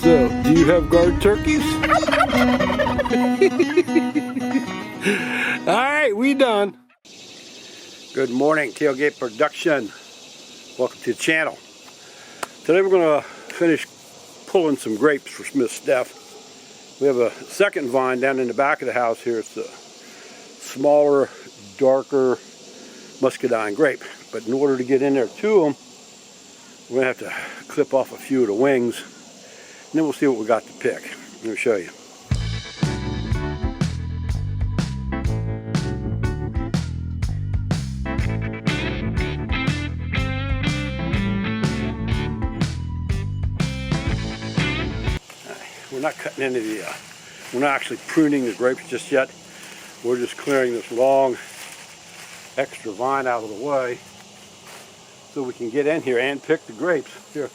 So, do you have guard turkeys? Alright, we done. Good morning, Tailgate Production. Welcome to the channel. Today we're going to finish pulling some grapes for Miss Steph. We have a second vine down in the back of the house here. It's a smaller, darker muscadine grape. But in order to get in there to them, we're going to have to clip off a few of the wings. And then we'll see what we got to pick. Let me show you. We're not cutting any of the, we're not actually pruning the grapes just yet. We're just clearing this long extra vine out of the way so we can get in here and pick the grapes. Here.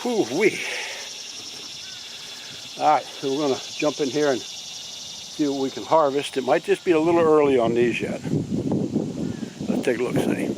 Woo-wee. Alright, so we're going to jump in here and see what we can harvest. It might just be a little early on these yet. Let's take a look-see.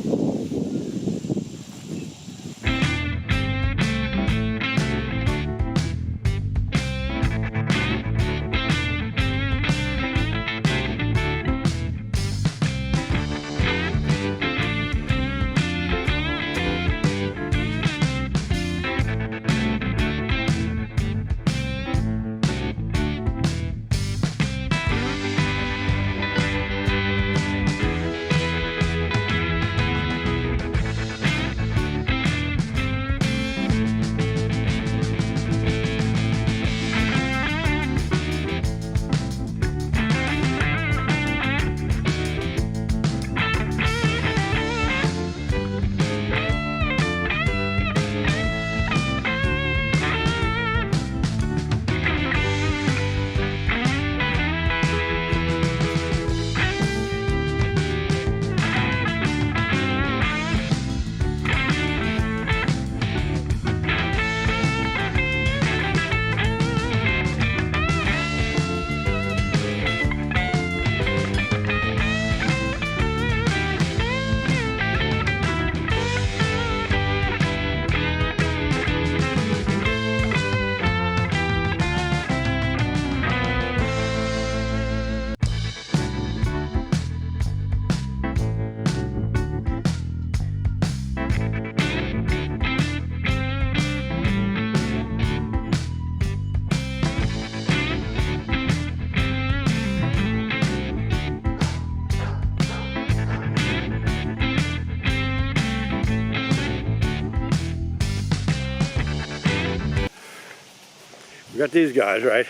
We got these guys, right?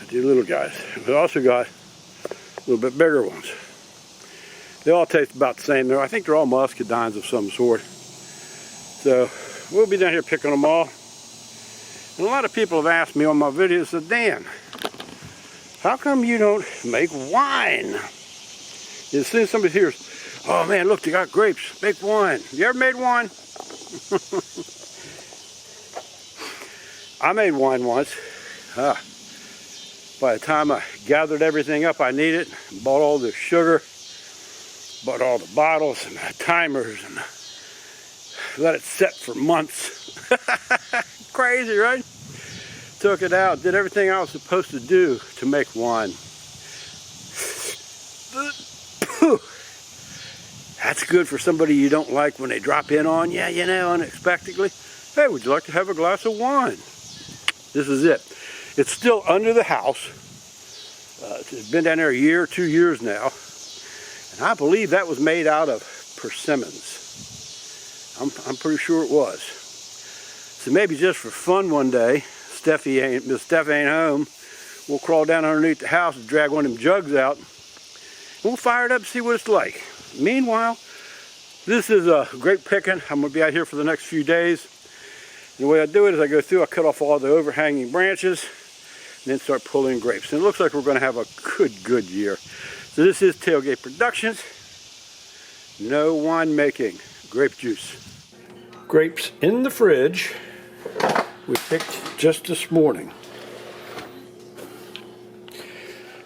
These little guys. We also got a little bit bigger ones. They all taste about the same. I think they're all muscadines of some sort. So we'll be down here picking them all. And a lot of people have asked me on my videos, said, Dan, how come you don't make wine? As soon as somebody hears, oh man, look, they got grapes, make wine. You ever made wine? I made wine once. By the time I gathered everything up I needed, bought all the sugar, bought all the bottles and the timers, and let it set for months. Crazy, right? Took it out, did everything I was supposed to do to make wine. That's good for somebody you don't like when they drop in on you, you know, unexpectedly. Hey, would you like to have a glass of wine? This is it. It's still under the house. It's been down there a year, 2 years now. And I believe that was made out of persimmons. I'm pretty sure it was. So maybe just for fun one day, Miss Steph ain't home, we'll crawl down underneath the house and drag one of them jugs out We'll fire it up and see what it's like. Meanwhile, this is a grape picking. I'm going to be out here for the next few days. And the way I do it is I go through, I cut off all the overhanging branches, and then start pulling grapes. And it looks like we're going to have a good year. So this is Tailgate Productions. No winemaking, grape juice. Grapes in the fridge we picked just this morning.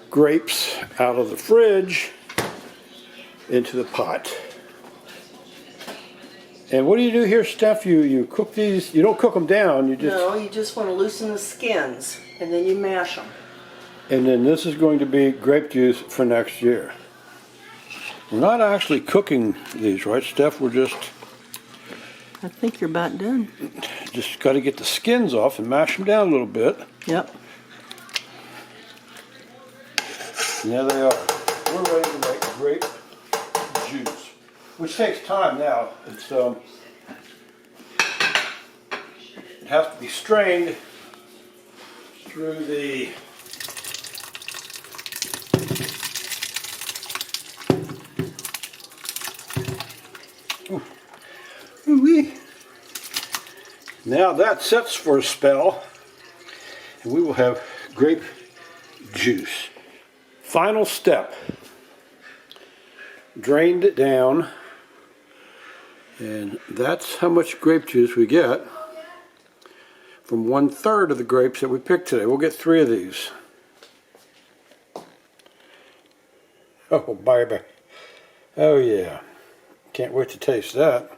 Grapes out of the fridge into the pot. And what do you do here, Steph? You cook these, you don't cook them down, you just... No, you just want to loosen the skins, and then you mash them. And then this is going to be grape juice for next year. We're not actually cooking these, right, Steph? We're just... I think you're about done. Just got to get the skins off and mash them down a little bit. Yep. And there they are. We're ready to make grape juice, which takes time now. It's it has to be strained through the Ooh-wee. Now that sets for a spell, and we will have grape juice. Final step. Drained it down, and that's how much grape juice we get from 1/3 of the grapes that we picked today. We'll get 3 of these. Oh, baby. Oh, yeah. Can't wait to taste that.